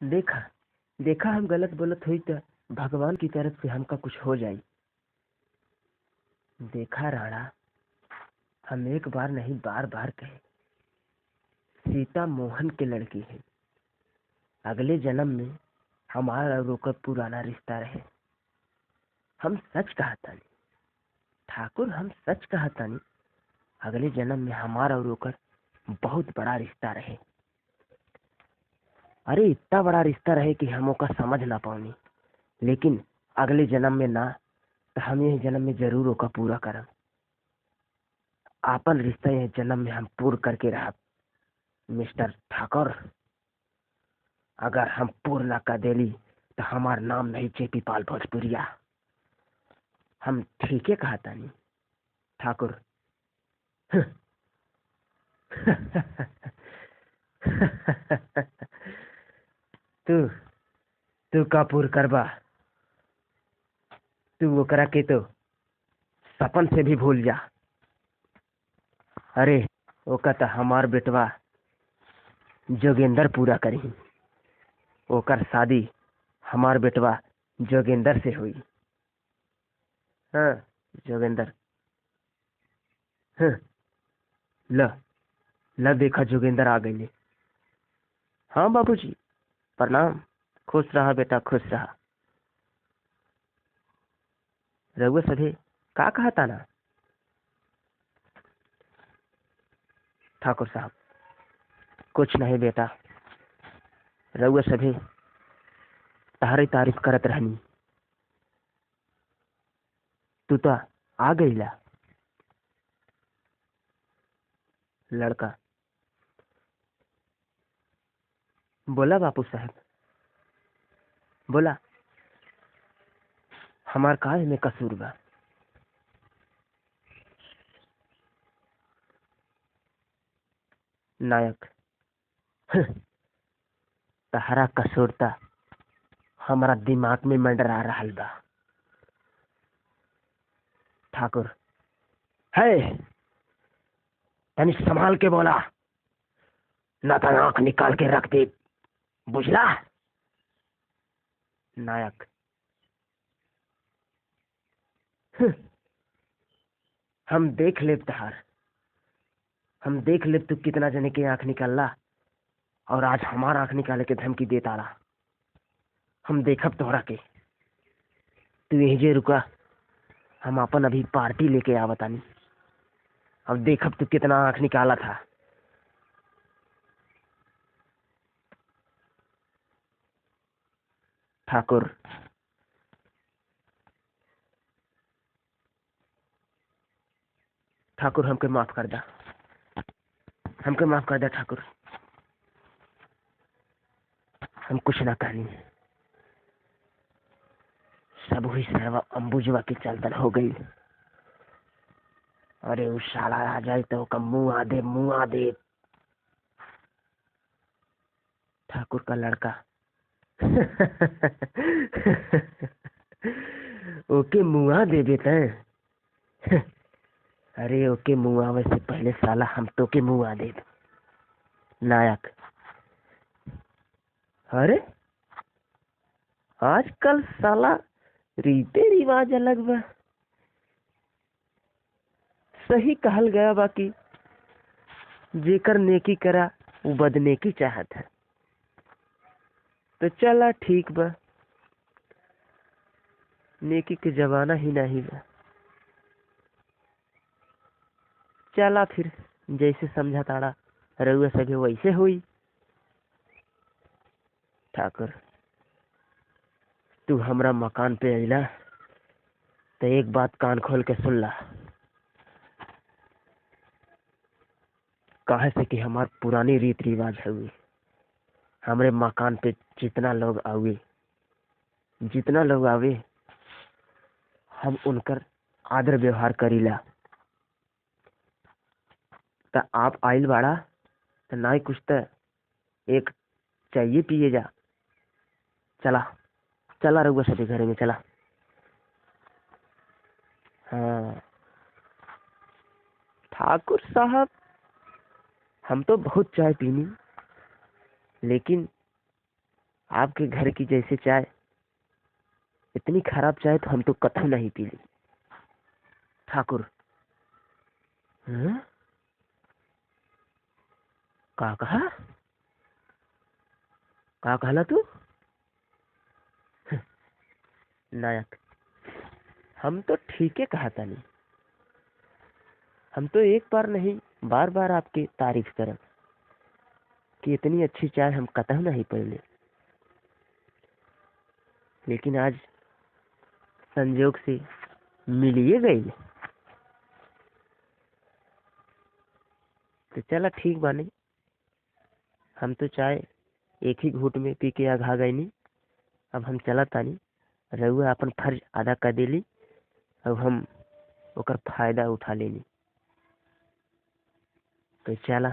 देखा देखा हम गलत बोलत हुई तो भगवान की तरफ से हमका कुछ हो जाई। देखा राणा, हम एक बार नहीं बार बार कहे, सीता मोहन के लड़की है। अगले जन्म में हमारा और ओकर पुराना रिश्ता रहे। हम सच कहता नहीं ठाकुर, हम सच कहता नहीं। अगले जन्म में हमारा और ओकर बहुत बड़ा रिश्ता रहे। अरे इतना बड़ा रिश्ता रहे कि हम ओका समझ ना पाऊनी, लेकिन अगले जन्म में ना तो हम यह जन्म में जरूर ओका पूरा करम। आपन रिश्ता यह जन्म में हम पूर्ण करके रहा। मिस्टर ठाकुर, अगर हम पूर्ण ना कर देली तो हमार नाम नहीं जेपी पाल भोजपुरिया। हम ठीक है कहता नहीं ठाकुर। तू तू का पूर्ण करबा? तू वो करा के तो सपन से भी भूल जा। अरे ओका तो हमार बेटवा जोगेंद्र पूरा करी। ओकर शादी हमार बेटवा जोगेंद्र से हुई। हाँ जोगेंद्र। हाँ, ल ल देखा जोगेंद्र आ गई। हाँ बाबूजी प्रणाम। खुश रहा बेटा, खुश रहा। रघुआ सधे का कहा था ना ठाकुर साहब? कुछ नहीं बेटा, रघुआ सभे तारी तारीफ करत रहनी। तू तो आ गईला। लड़का बोला बापू साहब, बोला हमार काहे में कसूर बा? नायक, तहरा कसूर ता हमारा दिमाग में मंडरा रहल बा। ठाकुर है तनी संभाल के बोला, न तो आंख निकाल के रख दे, बुझला? नायक हम देख लेब तहार, हम देख लेब तू कितना जने के आंख निकालला। और आज हमारा आंख निकाले के धमकी देता रहा। हम देखब तोहरा के। तू यहीं जे रुका, हम अपन अभी पार्टी लेके आवतानी। अब देखब तू कितना आंख निकाला था। ठाकुर ठाकुर हमके माफ कर दा, हमके माफ कर दा ठाकुर। हम कुछ ना कहनी, सब हुई सर्वा अंबुजवा की चलतन हो गई। अरे उस साला आ जाए तो का मुंह आदे, मुंह आदे। ठाकुर का लड़का ओके मुआ दे देते हैं। अरे ओके मुआवे से पहले साला हम तो के मुआ दे। नायक अरे आजकल साला रीते रिवाज अलग बा। सही कहल गया बाकी जेकर नेकी करा वो बदनेकी चाहत है। तो चला ठीक बा, नेकी के जमाना ही नहीं बा। चला फिर जैसे समझा ताड़ा रउआ सके वैसे हुई। ठाकुर तू हमरा मकान पे अइला तो एक बात कान खोल के सुन ला। काहे से कि हमार पुरानी रीत रिवाज हुई। हमरे मकान पे जितना लोग आवे, जितना लोग आवे हम उनकर आदर व्यवहार करीला। तो आप आइल बाड़ा तो ना ही कुछ तो एक चाहिए पिए जा। चला चला रघुआ सभी घर में चला। हाँ ठाकुर साहब, हम तो बहुत चाय पीनी, लेकिन आपके घर की जैसे चाय, इतनी खराब चाय तो हम तो कतई नहीं पी ली। ठाकुर, का कहा? का कहला तू? नायक, हम तो ठीक है कहा था नहीं। हम तो एक बार नहीं बार बार आपकी तारीफ करें कि इतनी अच्छी चाय हम कतई नहीं पी ली। लेकिन आज संजोग से मिलिए गई, तो चला ठीक बानी। हम तो चाय एक ही घूट में पी के आघा गई नहीं। अब हम चला तानी, रहुआ अपन फर्ज अदा कर देली। अब हम ओकर फायदा उठा लेनी। तो चला।